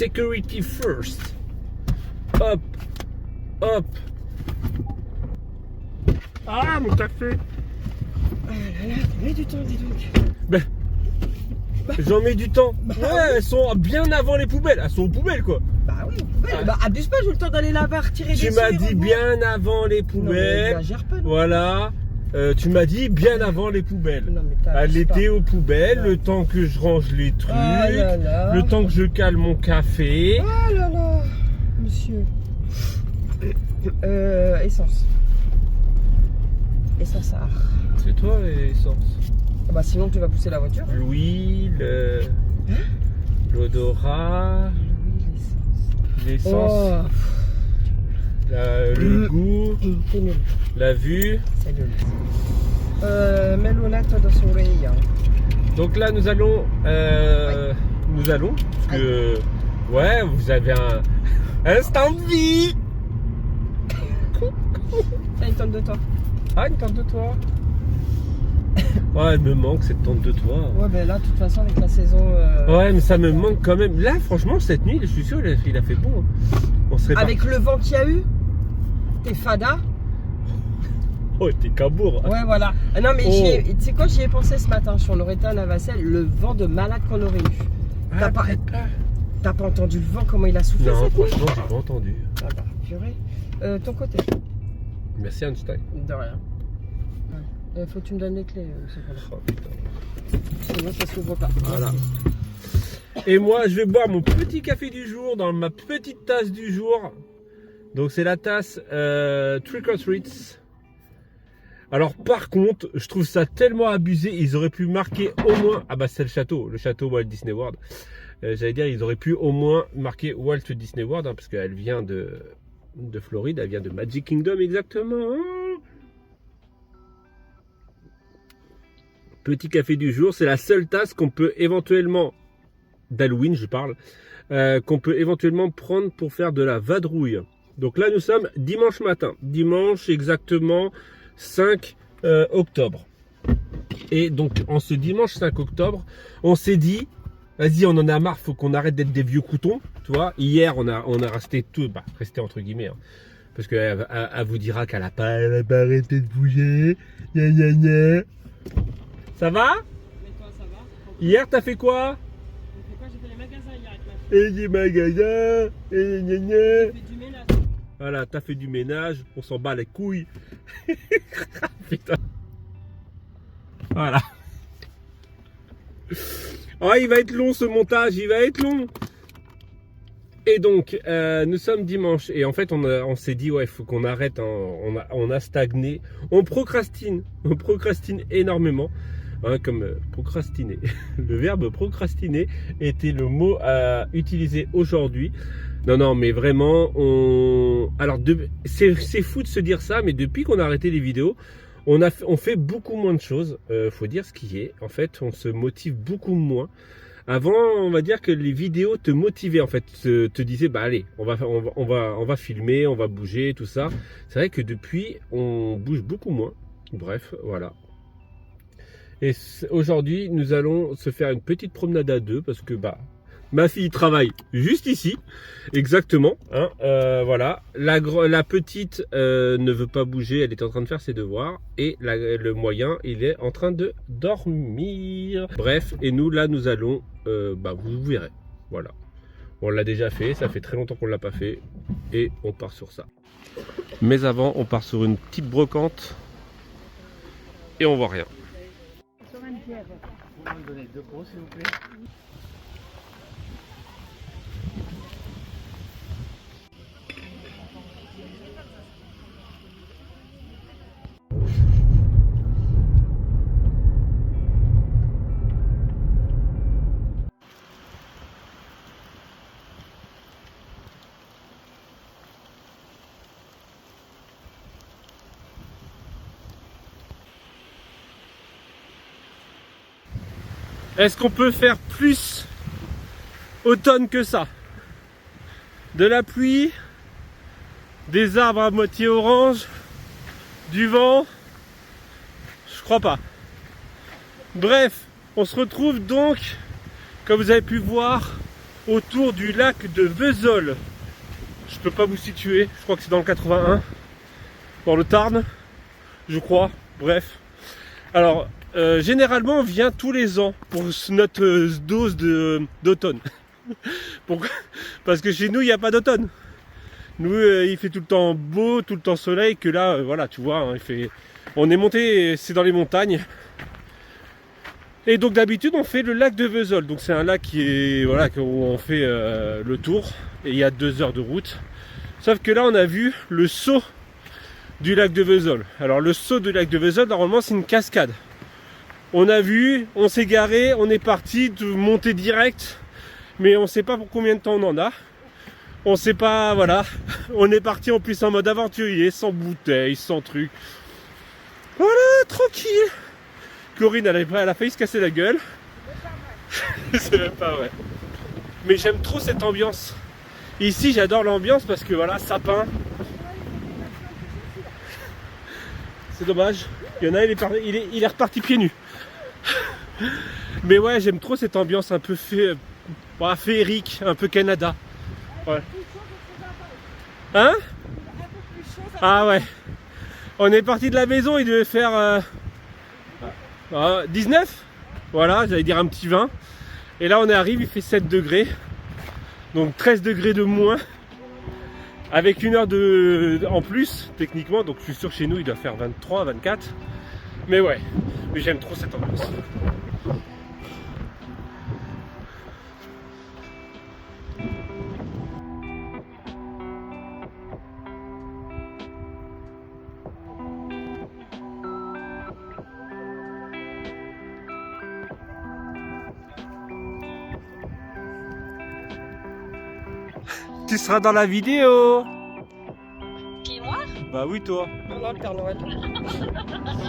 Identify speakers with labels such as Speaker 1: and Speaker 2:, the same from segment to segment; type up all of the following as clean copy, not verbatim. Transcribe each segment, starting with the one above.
Speaker 1: Security first. Hop, hop. Ah, mon café.
Speaker 2: Ah là là, mets du temps, dis donc.
Speaker 1: Ben, j'en mets du temps. Ouais, elles sont bien avant les poubelles. Elles sont aux poubelles, quoi.
Speaker 2: Bah oui, aux poubelles. Bah abuse pas, j'ai eu le temps d'aller là-bas retirer des
Speaker 1: Tu m'as dit
Speaker 2: suies,
Speaker 1: bien avant les
Speaker 2: Non, mais
Speaker 1: poubelles.
Speaker 2: exagère pas, non.
Speaker 1: Voilà. Tu m'as dit bien avant les poubelles.
Speaker 2: Non, mais t'as
Speaker 1: Elle était aux poubelles,
Speaker 2: Ouais.
Speaker 1: le temps que je range les trucs,
Speaker 2: Ah là là.
Speaker 1: le temps que je cale mon café.
Speaker 2: Oh là là, monsieur. Essence. Essence art.
Speaker 1: C'est toi l'essence.
Speaker 2: Ah bah sinon tu vas pousser la voiture.
Speaker 1: L'huile, l'odorat, l'essence,
Speaker 2: Oh,
Speaker 1: le goût,
Speaker 2: t'es nul.
Speaker 1: la vue.
Speaker 2: C'est nul. Mets-le là, toi, dans son oreille. Hein.
Speaker 1: Donc là nous allons, parce que ouais, vous avez un stand de vie.
Speaker 2: Tiens, il tente de toi.
Speaker 1: Ah, une tente de toi. Ouais, elle me manque cette tente de toi.
Speaker 2: Ouais, ben là, de toute façon, avec la saison.
Speaker 1: Ouais, mais ça me manque quand même. Là, franchement, cette nuit, je suis sûr, il a fait bon. On serait
Speaker 2: Avec le vent qu'il y a eu, t'es fada.
Speaker 1: Oh, t'es cabourg.
Speaker 2: Ouais, voilà. Ah non, mais
Speaker 1: Oh.
Speaker 2: tu sais quoi, j'y ai pensé ce matin. Si on aurait été à Navacelle, le vent de malade qu'on aurait eu.
Speaker 1: Ah,
Speaker 2: T'as pas entendu le vent, comment il a soufflé
Speaker 1: non,
Speaker 2: cette nuit?
Speaker 1: franchement, j'ai pas entendu.
Speaker 2: Ah bah, purée. Ton côté.
Speaker 1: Merci Einstein.
Speaker 2: De rien. Ouais. Faut que tu me donnes les clés, c'est pas là.
Speaker 1: Oh, putain.
Speaker 2: Sinon, ça s'ouvre pas.
Speaker 1: Voilà. Et moi, je vais boire mon petit café du jour dans ma petite tasse du jour. Donc, c'est la tasse Trick or Treats. Alors, par contre, je trouve ça tellement abusé. Ils auraient pu marquer au moins. Ah, bah, c'est le château Walt Disney World. J'allais dire, ils auraient pu au moins marquer Walt Disney World, hein, parce qu'elle vient de Floride, elle vient de Magic Kingdom exactement. Petit café du jour, c'est la seule tasse qu'on peut éventuellement, d'Halloween je parle, qu'on peut éventuellement prendre pour faire de la vadrouille. Donc là nous sommes dimanche matin, dimanche exactement 5 octobre. Et donc en ce dimanche 5 octobre, on s'est dit, vas-y, on en a marre, faut qu'on arrête d'être des vieux coutons, tu vois. Hier, on a resté tout, resté entre guillemets, hein, parce qu'elle vous dira qu'elle a pas arrêté de bouger. Gna, gna, gna. Ça va?
Speaker 2: Mais toi, ça va?
Speaker 1: Hier, t'as fait quoi?
Speaker 2: J'ai fait quoi? J'ai fait les magasins hier avec ma fille.
Speaker 1: Et des magasins, et gna, gna.
Speaker 2: J'ai fait du ménage.
Speaker 1: Voilà, t'as fait du ménage, on s'en bat les couilles. Putain. Voilà. Oh, il va être long ce montage, il va être long. Et donc, nous sommes dimanche et en fait, on s'est dit, ouais, il faut qu'on arrête, hein, on a stagné, on procrastine énormément, hein, comme procrastiner. Le verbe procrastiner était le mot à utiliser aujourd'hui. Non, mais vraiment, alors, c'est fou de se dire ça, mais depuis qu'on a arrêté les vidéos, on fait beaucoup moins de choses, faut dire ce qui est. En fait, on se motive beaucoup moins. Avant, on va dire que les vidéos te motivaient, en fait, te disaient, bah allez, on va filmer, on va bouger, tout ça. C'est vrai que depuis, on bouge beaucoup moins. Bref, voilà. Et aujourd'hui, nous allons se faire une petite promenade à deux parce que bah ma fille travaille juste ici, exactement. Hein, voilà. La petite ne veut pas bouger, elle est en train de faire ses devoirs. Et le moyen, il est en train de dormir. Bref, et nous, là, nous allons, vous verrez. Voilà. On l'a déjà fait, ça fait très longtemps qu'on ne l'a pas fait. Et on part sur ça. Mais avant, on part sur une petite brocante. Et on voit rien.
Speaker 2: Vous m'en donnez 2 gros, s'il vous plaît.
Speaker 1: Est-ce qu'on peut faire plus automne que ça? De la pluie, des arbres à moitié orange, du vent, je crois pas. Bref, on se retrouve donc, comme vous avez pu voir, autour du lac de Vesoul. Je peux pas vous situer, je crois que c'est dans le 81, dans le Tarn, je crois, bref. Alors, généralement on vient tous les ans pour notre dose d'automne. Pourquoi? Parce que chez nous il n'y a pas d'automne. Nous il fait tout le temps beau, tout le temps soleil, que là voilà tu vois, hein, on est monté, c'est dans les montagnes. Et donc d'habitude on fait le lac de Vesoul. Donc c'est un lac qui est voilà où on fait le tour et il y a 2 heures de route. Sauf que là on a vu le saut du lac de Vesoul. Alors le saut du lac de Vesoul normalement c'est une cascade. On a vu, on s'est garé, on est parti de monter direct, mais on sait pas pour combien de temps on en a. On sait pas, voilà. On est parti en plus en mode aventurier, sans bouteille, sans truc. Voilà, tranquille. Corinne, elle a failli se casser la gueule. C'est même pas vrai. Mais j'aime trop cette ambiance. Ici, j'adore l'ambiance parce que voilà, sapin. C'est dommage. Il y en a, il est reparti pieds nus. Mais ouais, j'aime trop cette ambiance un peu féerique, un peu Canada. Ouais. Hein? Ah ouais. On est parti de la maison, il devait faire 19. Voilà, j'allais dire un petit 20. Et là on arrive, il fait 7 degrés. Donc 13 degrés de moins. Avec 1 heure en plus, techniquement. Donc je suis sûr chez nous il doit faire 23, 24. Mais ouais, mais j'aime trop cette ambiance. Tu seras dans la vidéo.
Speaker 3: Qui, moi?
Speaker 1: Bah oui toi.
Speaker 2: Non, le Père Noël.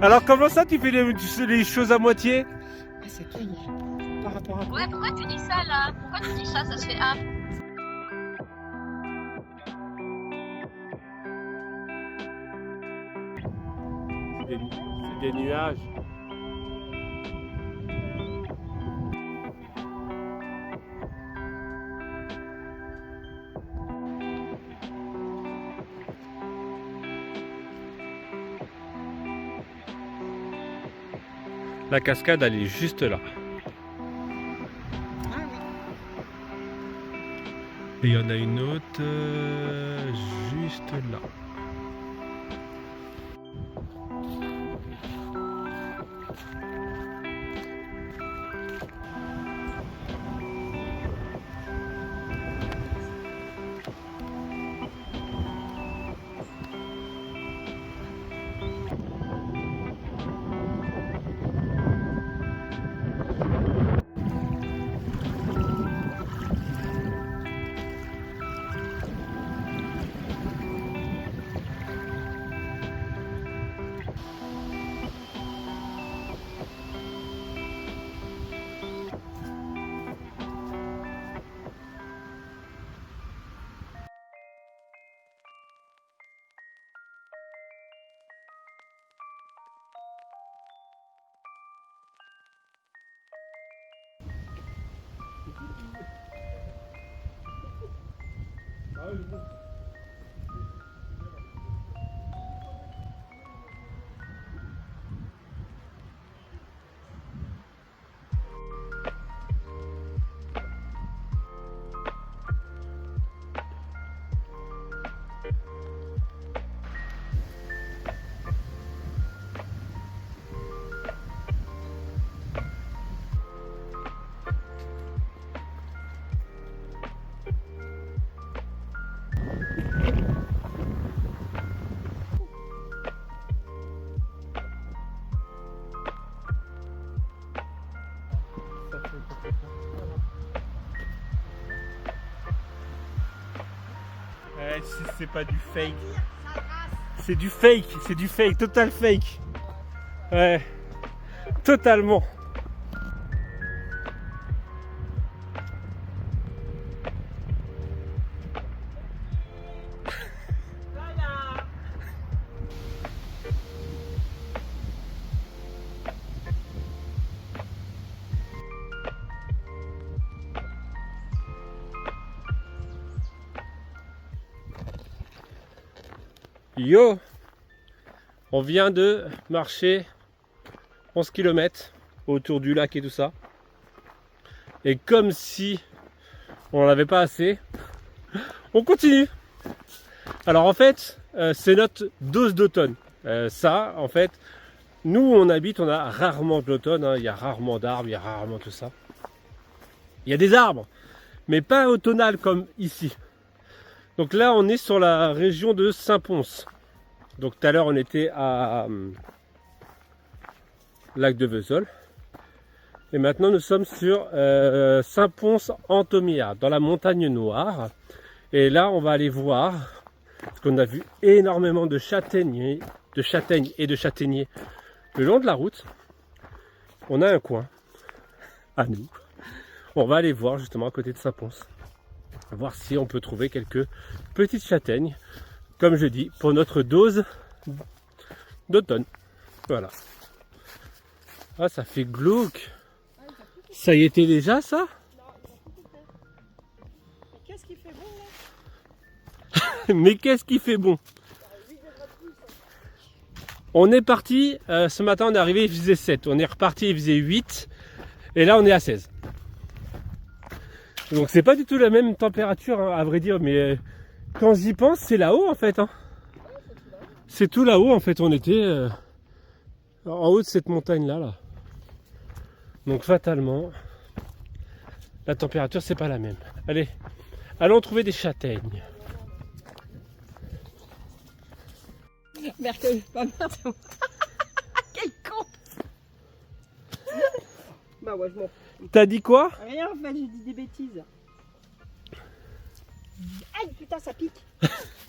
Speaker 1: Alors comment ça tu fais les choses à moitié?
Speaker 2: Ah, c'est toi, par rapport à quoi?
Speaker 3: Ouais, pourquoi tu dis ça là? Pourquoi tu dis ça? Ça se fait un.
Speaker 1: C'est des nuages. La cascade, elle est juste là.
Speaker 2: Ah oui.
Speaker 1: Et il y en a une autre juste là. C'est pas du fake. C'est du fake, total fake. Ouais, totalement. Yo! On vient de marcher 11 km autour du lac et tout ça. Et comme si on n'en avait pas assez, on continue. Alors en fait, c'est notre dose d'automne. Ça, en fait, nous où on habite, on a rarement de l'automne. Hein. Il y a rarement d'arbres, il y a rarement tout ça. Il y a des arbres, mais pas automnal comme ici. Donc là, on est sur la région de Saint-Pons. Donc tout à l'heure, on était à Lac de Vesoul. Et maintenant, nous sommes sur Saint-Pons-en-Thomiard, dans la montagne noire. Et là, on va aller voir, parce qu'on a vu énormément de châtaignes et de châtaigniers le long de la route. On a un coin à nous. On va aller voir justement à côté de Saint-Pons. Voir si on peut trouver quelques petites châtaignes, comme je dis, pour notre dose d'automne. Voilà. Ah, ça fait glauque. Ça y était déjà, ça?
Speaker 2: Qu'est-ce qui fait bon là?
Speaker 1: Mais qu'est-ce qui fait bon? On est parti, ce matin on est arrivé, il faisait 7. On est reparti, il faisait 8. Et là on est à 16. Donc c'est pas du tout la même température, hein, à vrai dire. Mais quand j'y pense, c'est là-haut en fait. Hein. C'est tout là-haut en fait. On était en haut de cette montagne-là. Là. Donc fatalement, la température c'est pas la même. Allez, allons trouver des châtaignes.
Speaker 2: Mercure, pas merde. Quel con. Bah ouais, je m'en fous.
Speaker 1: T'as dit quoi?
Speaker 2: Rien en fait, j'ai dit des bêtises. Aïe putain, ça pique.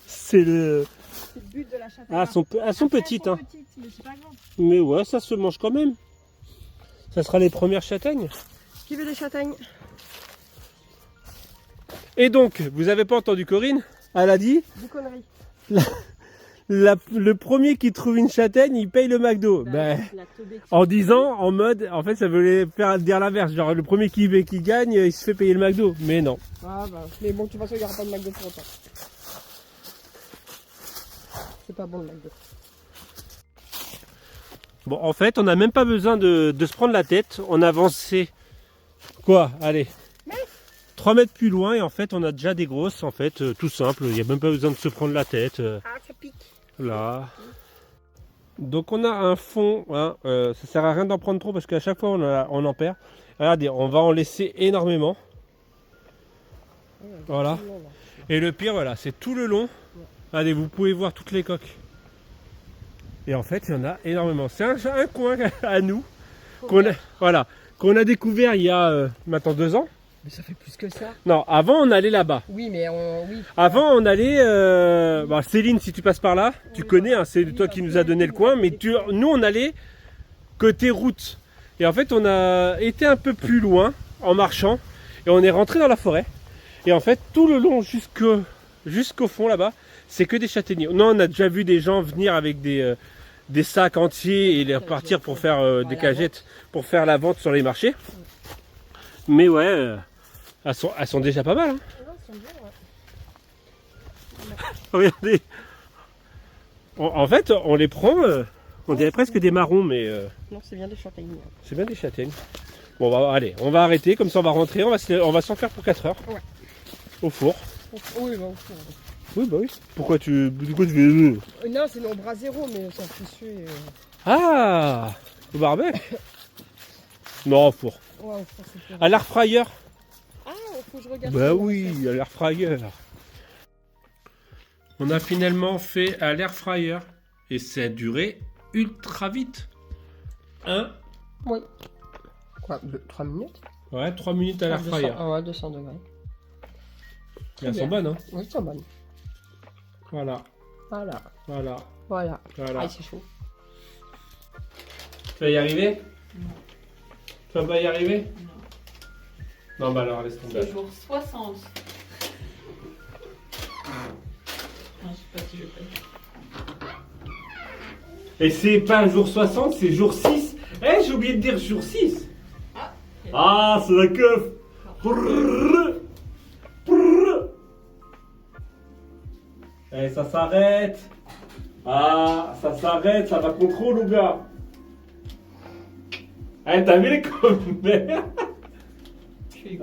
Speaker 1: C'est le...
Speaker 2: C'est le but de la châtaigne.
Speaker 1: Ah, elles sont petites. Hein.
Speaker 2: Mais c'est pas grave.
Speaker 1: Mais ouais, ça se mange quand même. Ça sera les premières châtaignes.
Speaker 2: Qui veut des châtaignes?
Speaker 1: Et donc, vous avez pas entendu Corinne? Elle a dit...
Speaker 2: Des conneries.
Speaker 1: Le premier qui trouve une châtaigne, il paye le McDo. En disant, en mode, en fait, ça voulait faire dire l'inverse. Genre, le premier qui gagne, il se fait payer le McDo. Mais non.
Speaker 2: Ah bah, mais bon, de toute façon, il n'y aura pas de McDo pour autant. C'est pas bon le McDo.
Speaker 1: Bon, en fait, on n'a même pas besoin de se prendre la tête. On avançait, quoi, allez, 3 mètres plus loin. Et en fait, on a déjà des grosses, en fait, tout simple. Il n'y a même pas besoin de se prendre la tête.
Speaker 2: Ah, ça pique.
Speaker 1: Là. Donc on a un fond, hein, ça sert à rien d'en prendre trop parce qu'à chaque fois on en perd. Regardez, on va en laisser énormément. Voilà. Et le pire, voilà, c'est tout le long. Allez, vous pouvez voir toutes les coques. Et en fait, il y en a énormément. C'est un coin à nous qu'on a découvert il y a maintenant 2 ans.
Speaker 2: Mais ça fait plus que ça.
Speaker 1: Non, avant on allait là-bas.
Speaker 2: Oui, mais oui.
Speaker 1: Avant on allait... Céline, si tu passes par là, tu connais, hein, c'est toi qui nous a donné le coin, mais nous on allait côté route. Et en fait on a été un peu plus loin en marchant et on est rentré dans la forêt. Et en fait tout le long jusqu'au fond là-bas, c'est que des châtaigniers. Non, on a déjà vu des gens venir avec des sacs entiers et les repartir pour faire des cagettes, pour faire la vente sur les marchés. Mais ouais... Elles sont déjà pas mal. Hein. Regardez. En fait, on les prend, on dirait presque des marrons, mais...
Speaker 2: Non, c'est bien des châtaignes.
Speaker 1: C'est bien des châtaignes. Bon, allez, on va arrêter, comme ça on va rentrer, on va s'en faire pour 4 heures. Ouais. Au four.
Speaker 2: Oui, bah, au four.
Speaker 1: Oui, bah oui. Pourquoi tu veux...
Speaker 2: Non, c'est mon bras zéro, mais ça fait suer.
Speaker 1: Ah, au barbecue. Non, au four.
Speaker 2: Ouais, au four, c'est
Speaker 1: à l'air fryer.
Speaker 2: Ah, faut que je regarde.
Speaker 1: Bah oui, à l'air fryer. On a finalement fait à l'air fryer et ça a duré ultra vite. Hein?
Speaker 2: Oui. Quoi, 3 minutes?
Speaker 1: Ouais, 3 minutes à l'air fryer.
Speaker 2: Ah ouais, 200 degrés.
Speaker 1: Elles sont bonnes, hein?
Speaker 2: Oui, elles sont bonnes.
Speaker 1: Voilà.
Speaker 2: Voilà.
Speaker 1: Voilà.
Speaker 2: Voilà.
Speaker 1: Voilà.
Speaker 2: Ah, c'est chaud.
Speaker 1: Tu vas y arriver? Non. Tu vas pas y arriver? Non. Non, bah alors laisse tomber.
Speaker 4: C'est jour 60. Non, je sais pas si je peux.
Speaker 1: Et c'est pas jour 60, c'est jour 6. Eh, j'ai oublié de dire jour 6. Ah, c'est la keuf. Eh, ça s'arrête. Ah, ça s'arrête, ça va contrôle, ou gars. Eh, t'as vu les commentaires?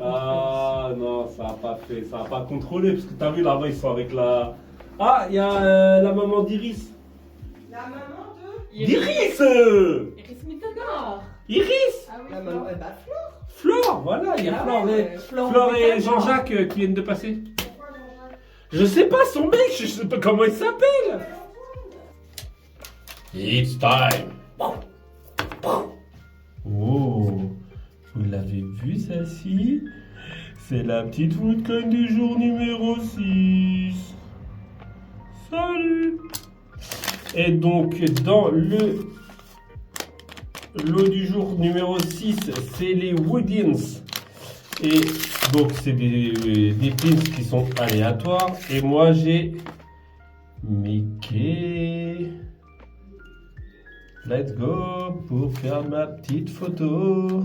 Speaker 1: Ah non, ça a pas fait, ça a pas contrôlé, parce que t'as vu là-bas, ils sont avec la... Ah, il y a la maman d'Iris.
Speaker 2: La maman de...
Speaker 1: Iris
Speaker 4: Iris Mittenard.
Speaker 1: Iris
Speaker 4: Ah oui,
Speaker 2: La maman, bah,
Speaker 1: Flore, voilà, il y a
Speaker 2: Ah
Speaker 1: Flore,
Speaker 2: ouais,
Speaker 1: et,
Speaker 2: Flore
Speaker 1: Flore et
Speaker 2: Mittenard.
Speaker 1: Jean-Jacques qui viennent de passer. Je sais pas, son mec, je sais pas comment il s'appelle. It's time. Oh, vous l'avez vu celle-ci? C'est la petite footcoin du jour numéro 6. Salut. Et donc, dans le lot du jour numéro 6, c'est les Woodins. Et donc, c'est des pins qui sont aléatoires. Et moi, j'ai Mickey. Let's go pour faire ma petite photo.